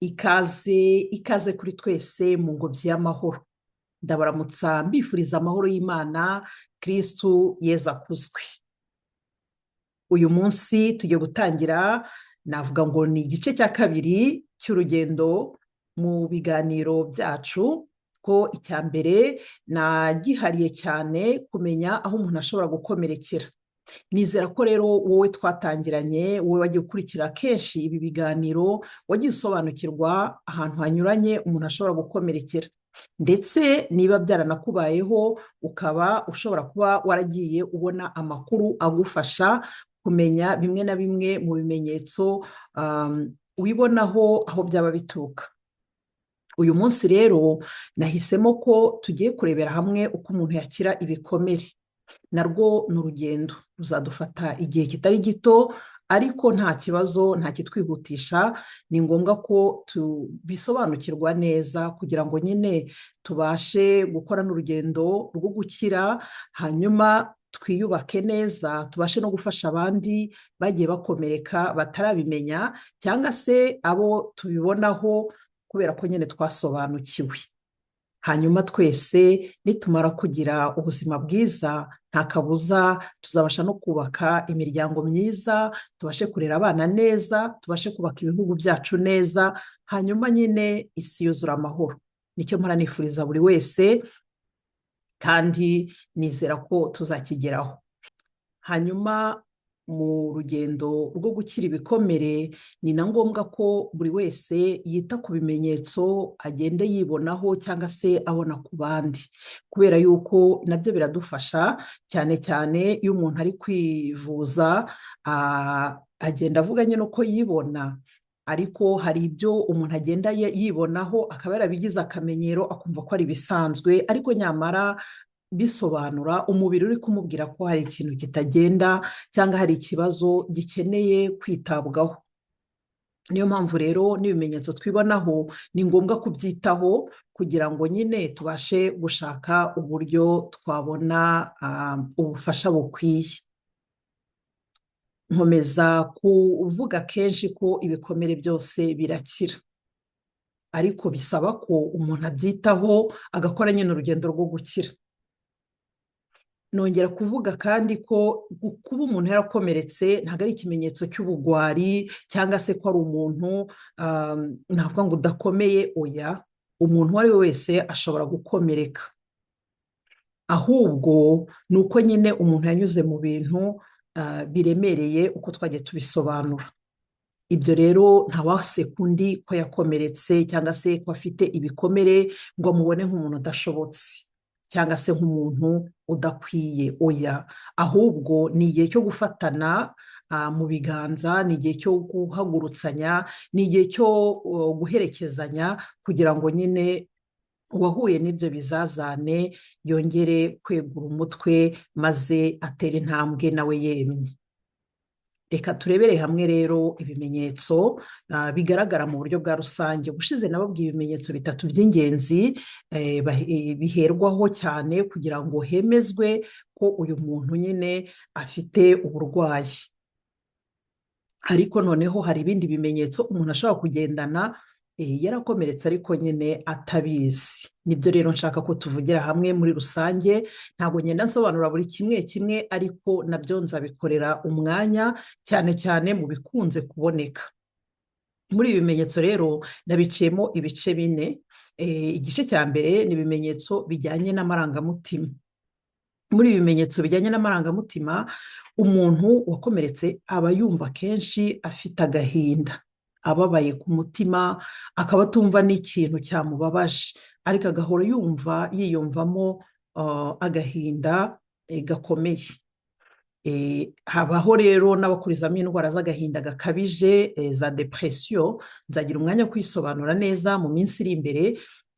ikaze kuri twese mu ngobyi y'amahoro. Ndabaramutsa mbifuriza amahoro y'Imana, Kristu Yezu akuzwe. Uyu munsi tugiye gutangira, navuga ngo ni igice cya kabiri cy'urugendo mu biganiro byacu, ko icya mbere nagihariye cyane kumenya aho umuntu ashobora gukomerekera. Nizera ko rero wowe twatangiranye, wowe wagiye ukurikira kenshi ibi biganiro, wagiye usobanukirwa ahantu hanyuranye umuntu ashobora gukomerekera, ndetse niba byaranakubayeho ukaba ushobora kuba waragiye ubona amakuru agufasha kumenya bimwe na bimwe mu bimenyetso wibonaho aho byaba bituruka. Uyu munsi rero nahisemo ko tugiye kurebera hamwe uko umuntu yakira ibikomere. Narwo ni urugendo ruzadufata igihe kitari gito, ariko nta kibazo, nta kitwihutisha. Ni ngombwa ko tubisobanukirwa neza kugira ngo nyine tubashe gukora n'urugendo rwo gukira, hanyuma twiyubake neza, tubashe no gufasha abandi bagiye bakomereka batarabimenya, cyangwa se abo tubibonaho kubera ko nyine twasobanukiwe. Hanyuma twese nitumara kugira ubuzima bwiza, nta kabuza tuzabasha no kubaka imiryango myiza, tubashe kurera abana neza, tubashe kubaka ibihugu byacu neza, hanyuma nyine isi yuzura amahoro. Nicyo mpora nifuriza buri wese, kandi nizera ko tuzakigeraho. Hanyuma mu rugendo rwo gukira ibikomere, ni na ngombwa ko buri wese yita ku bimenyetso agenda yibonaho cyangwa se abona ku bandi, kubera yuko nabyo biradufasha, cyane cyane iyo umuntu ari kwivuza agenda avuga nyine uko yibona, ariko hari ibyo umuntu agenda yibonaho akaba yarabigize akamenyero akumva ko ari ibisanzwe, ariko nyamara bisobanura umubiri uri kumubwira ko hari ikintu kitagenda cyangwa hari ikibazo gikeneye kwitabwaho. Niyo mpamvu rero n'ibimenyetso twibonaho ni ngombwa kubyitaho kugira ngo nyine tubashe gushaka uburyo twabona ubufasha bukwiye. Nkomeza kuvuga kenshi ko ibikomere byose birakira, ariko bisaba ko umuntu abyitaho agakora nyine urugendo rwo gukira. Nongera kuvuga kandi ko kuba umuntu yarakomeretse ntabwo ari ikimenyetso cy'ubugwari, cyangwa se ko ari umuntu navuga ngo udakomeye. Oya, umuntu uwo ari we wese ashobora gukomereka, ahubwo ni uko nyine umuntu yanyuze mu bintu biremereye uko twagiye tubisobanura. Ibyo rero ntawaseka undi ko yakomeretse cyangwa se ko afite ibikomere ngo amubone nk'umuntu udashobotse cyangwa se nk'umuntu udakwiye. Oya, ahubwo ni igihe cyo gufatana mu biganza, ni igihe cyo guhagurutsanya, ni igihe cyo guherekezanya, kugira ngo nyine uwahuye n'ibyo bizazane yongere kwegura umutwe, maze atere intambwe nawe yemye. Reka turebere hamwe rero ibimenyetso bigaragara mu buryo bwa rusange. Ubushize nababwiye ibimenyetso bitatu by'ingenzi biherwaho cyane kugira ngo hemezwe ko uyu muntu nyine afite uburwayi. Ariko noneho hari ibindi bimenyetso umuntu ashobora kugendana yarakomeretse ariko nyine atabizi. Nibyo rero nshaka ko tuvugira hamwe muri rusange. Ntabwo ngenda nsobanura buri kimwe kimwe, ariko nabyo nzabikorera umwanya, cyane cyane mu bikunze kuboneka. Muri ibi bimenyetso rero nabiciyemo ibice bine. Igice cya mbere ni ibimenyetso bijyanye n'amarangamutima. Muri ibi bimenyetso bijyanye n'amarangamutima, umuntu wakomeretse aba yumva kenshi afite agahinda, ababaye ku mutima, akaba atumva n'ikintu cyamubabaje, ariko agahora yiyumvamo agahinda gakomeye. Habaho rero n'abakurizamo indwara z'agahinda gakabije, za depression. Nzagira umwanya wo kwisobanura neza mu minsi iri imbere,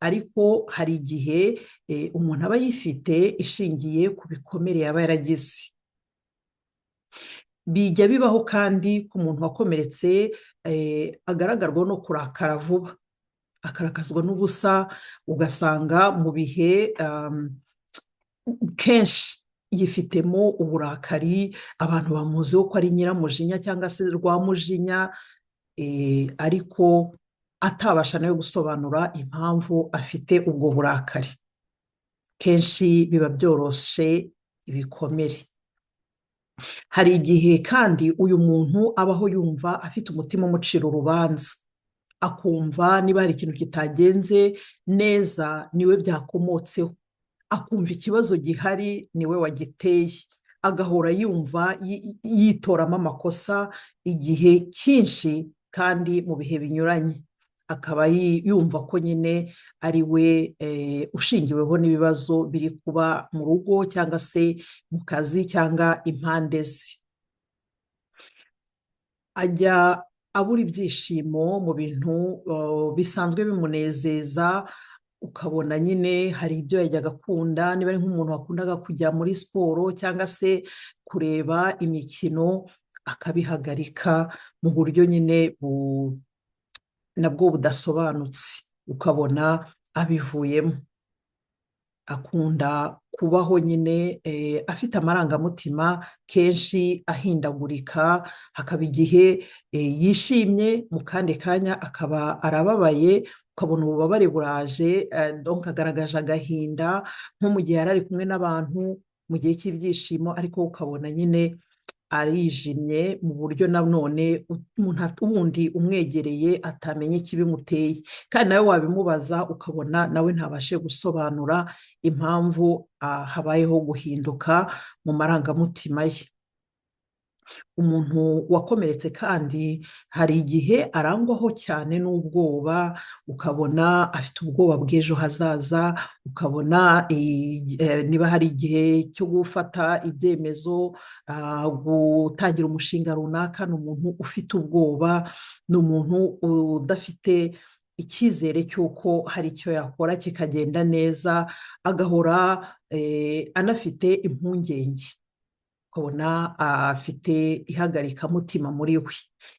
ariko hari igihe umuntu aba yifite ishingiye ku bikomere yaba yaragize. Bijya bibaho kandi ku muntu wakomeretse agaragarwa no kurakara vuba, akarakazwa n'ubusa, ugasanga mu bihe kenshi yifitemo uburakari, abantu bamuziho ko ari nyiramujinya cyangwa se rwamujinya, ariko atabasha nawe gusobanura impamvu afite ubwo burakari. Kenshi biba byoroshe ibikomere. Hari igihe kandi uyu muntu abaho yumva afite umutima umucira urubanza, akumva niba hari ikintu kitagenze neza niwe byakomotseho, akumva ikibazo gihari niwe wagiteye, agahora yumva yitoramo amakosa igihe cyinshi kandi mu bihe binyuranye, akaba yumva ko nyine ari we ushingiweho n'ibibazo biri kuba mu rugo cyangwa se mu kazi cyangwa impande ze. Ajya abura ibyishimo mu bintu bisanzwe bimunezeza, ukabona nyine hari ibyo yajyaga akunda, niba ari nk'umuntu wakundaga kujya muri siporo cyangwa se kureba imikino, akabihagarika mu buryo nyine nabwo budasobanutse, ukabona abivuyemo. Akunda kubaho nyine afite amarangamutima kenshi ahindagurika, hakaba igihe yishimye, mu kandi kanya akaba arababaye, ukabona ububabare buraje, agaragaje agahinda nko mu gihe yari ari kumwe n'abantu mu gihe cy'ibyishimo, ariko ukabona nyine arijimye mu buryo nanone umuntu wundi umwegereye atamenye ikibimuteye, kandi nawe wabimubaza ukabona nawe ntabashe gusobanura impamvu habayeho guhinduka mu marangamutima ye. Umuntu wakomeretse kandi hari igihe arangwaho cyane n'ubwoba, ukabona afite ubwoba bw'ejo hazaza, ukabona niba hari igihe cyo gufata ibyemezo, gutangira umushinga runaka, ni umuntu ufite ubwoba, ni umuntu udafite icyizere cy'uko hari icyo yakora kikagenda neza, agahora anafite impungenge, ukabona afite ihagarikamutima muri we.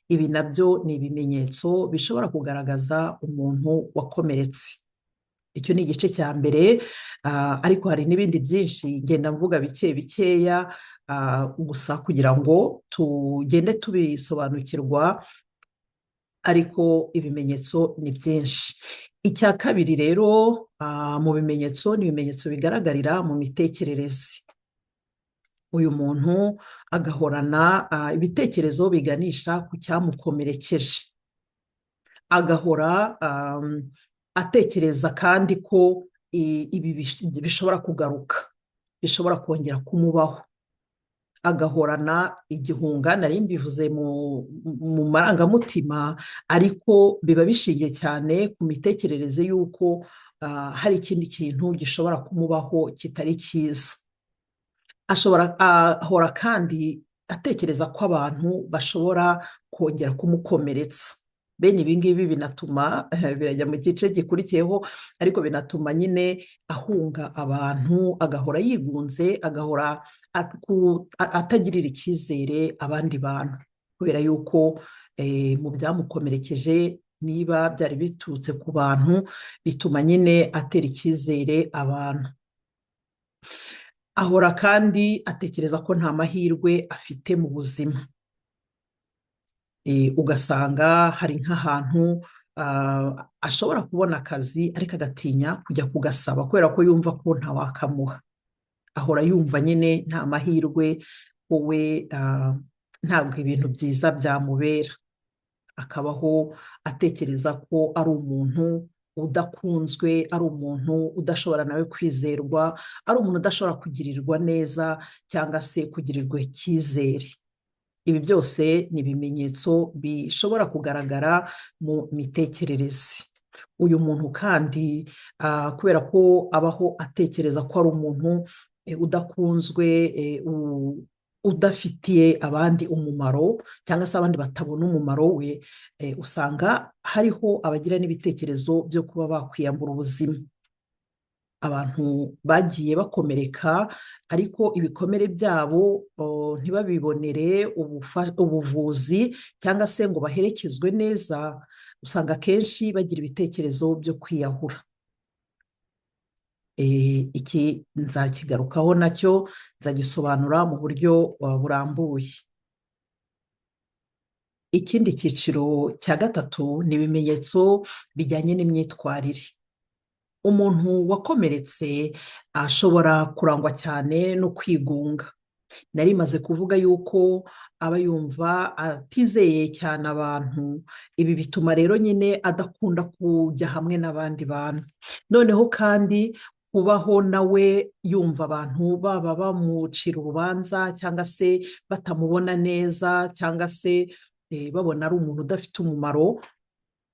Ibi nabyo ni ibimenyetso bishobora kugaragaza umuntu wakomeretse. Icyo ni igice cya mbere, ariko hari n'ibindi byinshi ngenda mvuga bike bikeya, gusa kugira ngo tugende tubisobanukirwa, ariko ibimenyetso ni byinshi. Icya kabiri rero mu bimenyetso, ni ibimenyetso bigaragarira mu mitekerereze. Uyu muntu agahorana ibitekerezo biganisha ku cyamukomerekeje, agahora atekereza kandi ko ibi bishobora kugaruka, bishobora kongera kumubaho, agahorana igihunga, nari mbivuze mu marangamutima, ariko biba bishingiye cyane ku mitekerereze y'uko hari ikindi kintu gishobora kumubaho kitari cyiza. Ahora kandi atekereza ko abantu bashobora kongera kumukomeretsa. Bene ibi ngibi binatuma, birajya mu gice gikurikiyeho, ariko binatuma nyine ahunga abantu, agahora yigunze, agahora atagirira icyizere abandi bantu, kubera yuko mu byamukomerekeje, niba byari biturutse ku bantu, bituma nyine atera icyizere abantu. Ahora kandi atekereza ko nta mahirwe afite mu buzima. Ugasanga hari nk'ahantu ashobora kubona akazi, ariko agatinya kujya kugasaba kubera ko yumva ko ntawakamuha. Ahora yumva nyine nta mahirwe, wowe ntabwo ibintu byiza byamubera. Akabaho atekereza ko ari umuntu udakunzwe, ari umuntu udashobora nawe kwizerwa, ari umuntu udashobora kugirirwa neza cyangwa se kugirirwa icyizere. Ibi byose ni ibimenyetso bishobora kugaragara mu mitekerereze. Uyu muntu kandi kubera ko abaho atekereza ko ari umuntu udakunzwe, udafitiye abandi umumaro, cyangwa se abandi batabona umumaro we, usanga hariho abagira n'ibitekerezo byo kuba bakwiyambura ubuzima. Abantu bagiye bakomereka, ariko ibikomere byabo ntibabibonere ubuvuzi cyangwa se ngo baherekezwe neza, usanga akenshi bagira ibitekerezo byo kwiyahura. Iki nzakigarukaho nacyo, nzagisobanura mu buryo burambuye. Ikindi cyiciro cya gatatu ni ibimenyetso bijyanye n'imyitwarire. Umuntu wakomeretse ashobora kurangwa cyane no kwigunga. Nari maze kuvuga yuko aba yumva atizeye cyane abantu. Ibi bituma rero nyine adakunda kujya hamwe n'abandi bantu. Noneho kandi kubaho nawe yumva abantu baba bamucira urubanza cyangwa se batamubona neza cyangwa se babona ari umuntu udafite umumaro,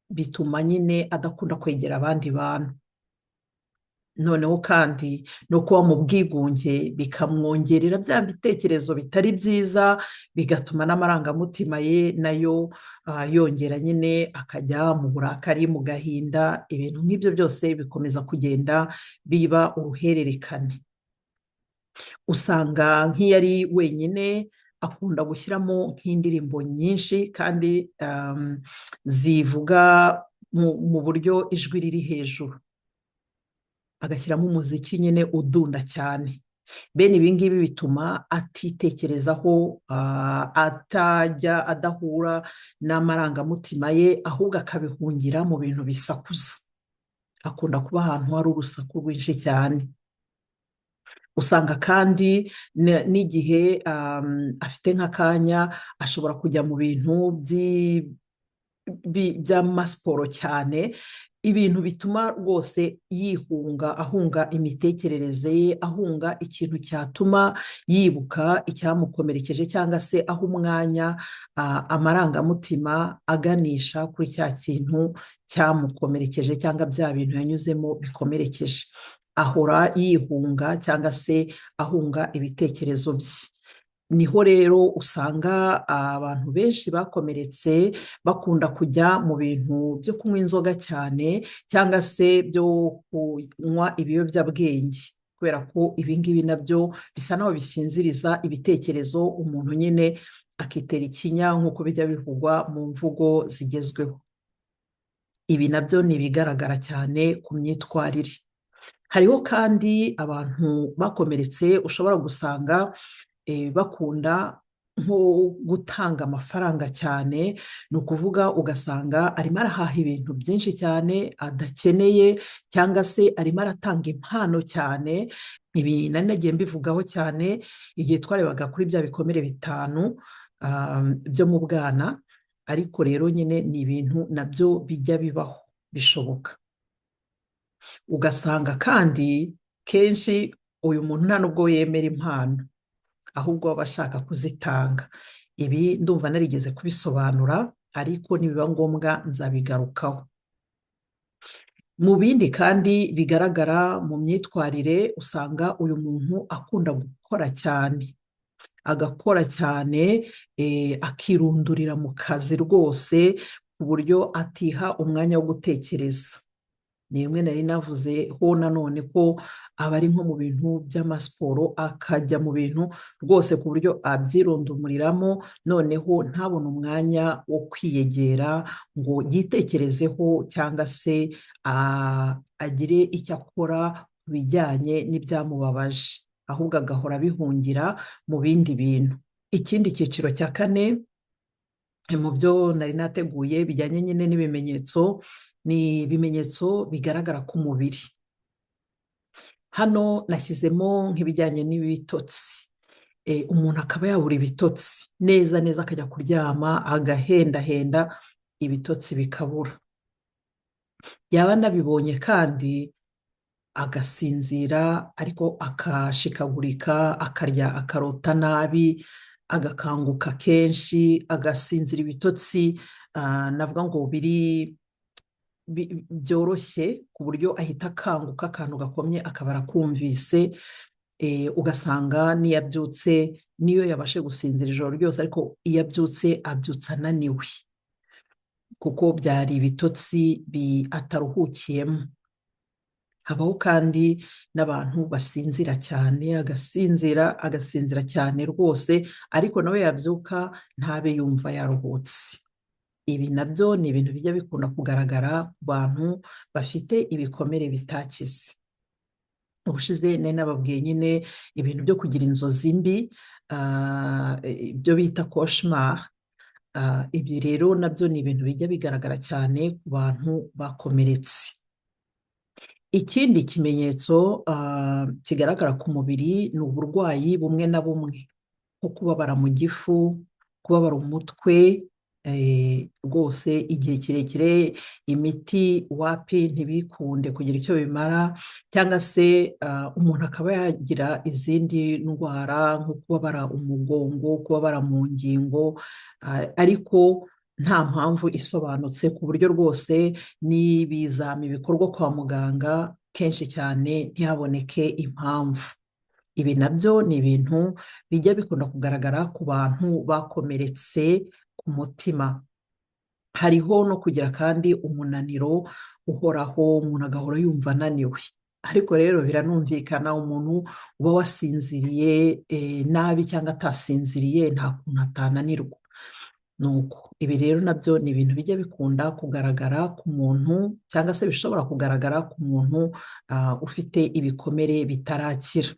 bituma nyine adakunda kwegera abandi bantu. Noneho kandi no kuba mu bwigunge bikamwongerera bya bitekerezo bitari byiza, bigatuma n'amarangamutima ye nayo yongera nyine akajya mu burakari, mu gahinda. Ibintu nk'ibyo byose bikomeza kugenda biba uruhererekane. Usanga nk'iyo ari wenyine akunda gushyiramo nk'indirimbo nyinshi kandi zivuga mu buryo ijwi riri hejuru, agashyiramo umuziki nyine udunda cyane. Bene ibi ngibi bituma atitekerezaho, atajya adahura n'amarangamutima ye, ahubwo akabihungira mu bintu bisakuza. Akunda kuba ahantu hari urusaku rwinshi cyane. Usanga kandi n'igihe afite nk'akanya ashobora kujya mu bintu by'amasiporo cyane, ibintu bituma rwose ahunga imitekerereze ye, ahunga ikintu cyatuma yibuka icyamukomerekeje cyangwa se aho umwanya amarangamutima aganisha kuri cya kintu cyamukomerekeje cyangwa bya bintu yanyuzemo bikomerekeje. Ahora yihunga cyangwa se ahunga ibitekerezo bye. Niho rero usanga abantu benshi bakomeretse bakunda kujya mu bintu byo kunywa inzoga cyane cyangwa se byo kunywa ibiyobyabwenge, kubera ko ibi ngibi nabyo bisa naho bisinziriza ibitekerezo umuntu nyine akitera ikinya nk'uko bijya bivugwa mu mvugo zigezweho. Ibi nabyo ni ibigaragara cyane ku myitwarire. Hariho kandi abantu bakomeretse ushobora gusanga bakunda nko gutanga amafaranga cyane. Ni ukuvuga ugasanga arimo arahaha ibintu byinshi cyane adakeneye, cyangwa se arimo aratanga impano cyane. Ibi nari nagiye mbivugaho cyane igihe twarebaga kuri bya bikomere 5 byo mu bwana. Ariko rero nyine ni ibintu nabyo bijya bibaho, bishoboka. Ugasanga kandi kenshi uyu muntu nta nubwo yemera impano, ahubwo aba ashaka kuzitanga. Ibi ndumva narigeze kubisobanura, ariko nibiba ngombwa nzabigarukaho. Mu bindi kandi bigaragara mu myitwarire, usanga uyu muntu akunda gukora cyane, agakora cyane, akirundurira mu kazi rwose, ku buryo atiha umwanya wo gutekereza. Ni bimwe nari navuze ho nanone ko aba ari nko mu bintu by'amasiporo, akajya mu bintu rwose ku buryo abyirundumuriramo, noneho ntabone umwanya wo kwiyegera ngo yitekerezeho cyangwa se agire icyo akora ku bijyanye n'ibyamubabaje, ahubwo agahora abihungira mu bindi bintu. Ikindi cyiciro cya 4 mu byo nari nateguye bijyanye nyine n'ibimenyetso, ni ibimenyetso bigaragara ku mubiri. Hano nashyizemo nk'ibijyanye n'ibitotsi. Umuntu akaba yabura ibitotsi neza neza, akajya kuryama agahendahenda, ibitotsi bikabura. Yaba anabibonye kandi agasinzira ariko akashikagurika, akarya akarota nabi, agakanguka kenshi, agasinzira ibitotsi navuga ngo byoroshye, ku buryo ahita akanguka, akantu gakomye akaba arakumvise. Ugasanga n'iyo abyutse, niyo yabashe gusinzira ijoro ryose, ariko iyo abyutse abyutse ananiwe, kuko byari ibitotsi ataruhukiyemo. Habaho kandi n'abantu basinzira cyane, agasinzira cyane rwose, ariko nawe yabyuka ntabe yumva yaruhutse. Ibi nabyo ni ibintu bijya bikunda kugaragara ku bantu bafite ibikomere bitakize. Ubushize nari nababwiye nyine ibintu byo kugira inzozi mbi, ibyo bita cauchemar. Ibi rero nabyo ni ibintu bijya bigaragara cyane ku bantu bakomeretse. Ikindi kimenyetso kigaragara ku mubiri ni uburwayi bumwe na bumwe, nko kubabara mu gifu, kubabara umutwe, rwose igihe kirekire imiti wapi ntibikunde kugira icyo bimara, cyangwa se umuntu akaba yagira izindi ndwara nko kubabara umugongo, kubabara mu ngingo, ariko nta mpamvu isobanutse, ku buryo rwose n'ibizami bikorwa kwa muganga kenshi cyane ntihaboneke impamvu. Ibi nabyo ni ibintu bijya bikunda kugaragara ku bantu bakomeretse ku mutima. Hariho no kugira kandi umunaniro uhoraho, umuntu agahora yumva ananiwe. Ariko rero biranumvikana, umuntu uba wasinziriye nabi cyangwa atasinziriye nta kuntu atananirwa. Nuko ibi rero nabyo ni ibintu bijya bikunda kugaragara ku muntu, cyangwa se bishobora kugaragara ku muntu ufite ibikomere bitarakira.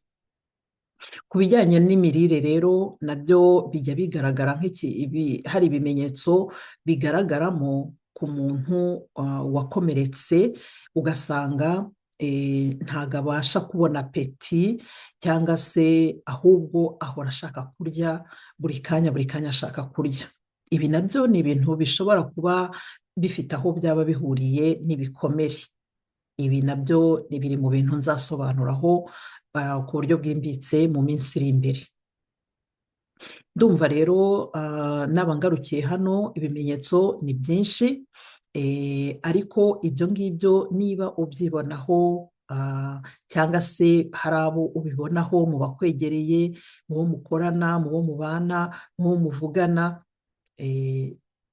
Ku bijyanye n'imirire rero nabyo bijya bigaragara hari ibimenyetso bigaragaramo ku muntu wakomeretse, ugasanga ntabwo abasha kubona apeti, cyangwa se ahubwo ahora ashaka kurya buri kanya ashaka kurya. Ibi nabyo ni ibintu bishobora kuba bifite aho byaba bihuriye n'ibikomere. Ibi nabyo ni biri mu bintu nzasobanuraho ku buryo bwimbitse mu minsi iri imbere. Ndumva rero n'abangarukiye hano, ibimenyetso ni byinshi, ariko ibyo ngibyo niba ubyibonaho, cyangwa se hari abo ubibonaho mu bakwegereye, mu bo mukorana, mu bo mubana, mu bo muvugana,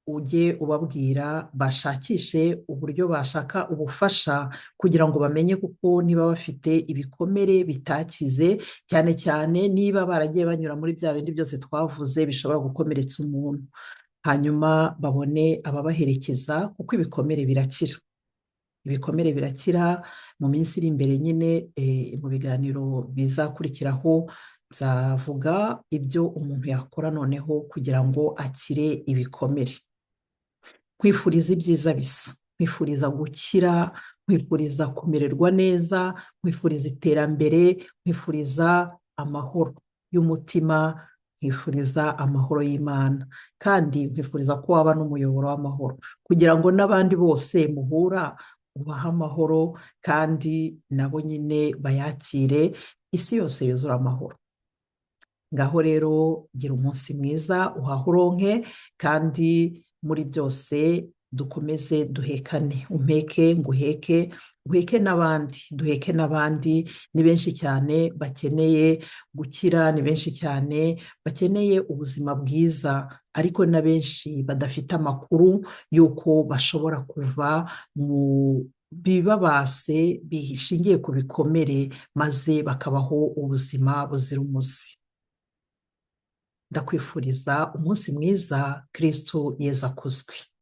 ujye ubabwira bashakishe uburyo bashaka ubufasha kugira ngo bamenye kuko niba bafite ibikomere bitakize, cyane cyane niba baragiye banyura muri bya bindi byose twavuze bishobora gukomeretsa umuntu, hanyuma babone ababaherekeza kuko ibikomere birakira. Ibikomere birakira. Mu minsi iri imbere nyine mu biganiro bizakurikiraho nzavuga ibyo umuntu yakora noneho kugira ngo akire ibikomere. Nkwifuriza ibyiza bisa, nkwifuriza gukira, nkwifuriza kumererwa neza, nkwifuriza iterambere, nkwifuriza amahoro y'umutima, nkwifuriza amahoro y'Imana, kandi nkwifuriza ko waba n'umuyoboro w'amahoro kugira ngo n'abandi bose muhura ubahe amahoro, kandi nabo nyine bayakire, isi yose yuzura amahoro. Ngaho rero gira umunsi mwiza, uhahe uronke, kandi muri byose dukomeze duhekane, umpeke nguheke, uheke n'abandi, duheke n'abandi. Ni benshi cyane bakeneye gukira, ni benshi cyane bakeneye ubuzima bwiza, ariko na benshi badafite amakuru y'uko bashobora kuva mu bibabase bishingiye ku bikomere, maze bakabaho ubuzima buzira umuze. Ndakwifuriza umunsi mwiza. Kristo Yezu akuzwe.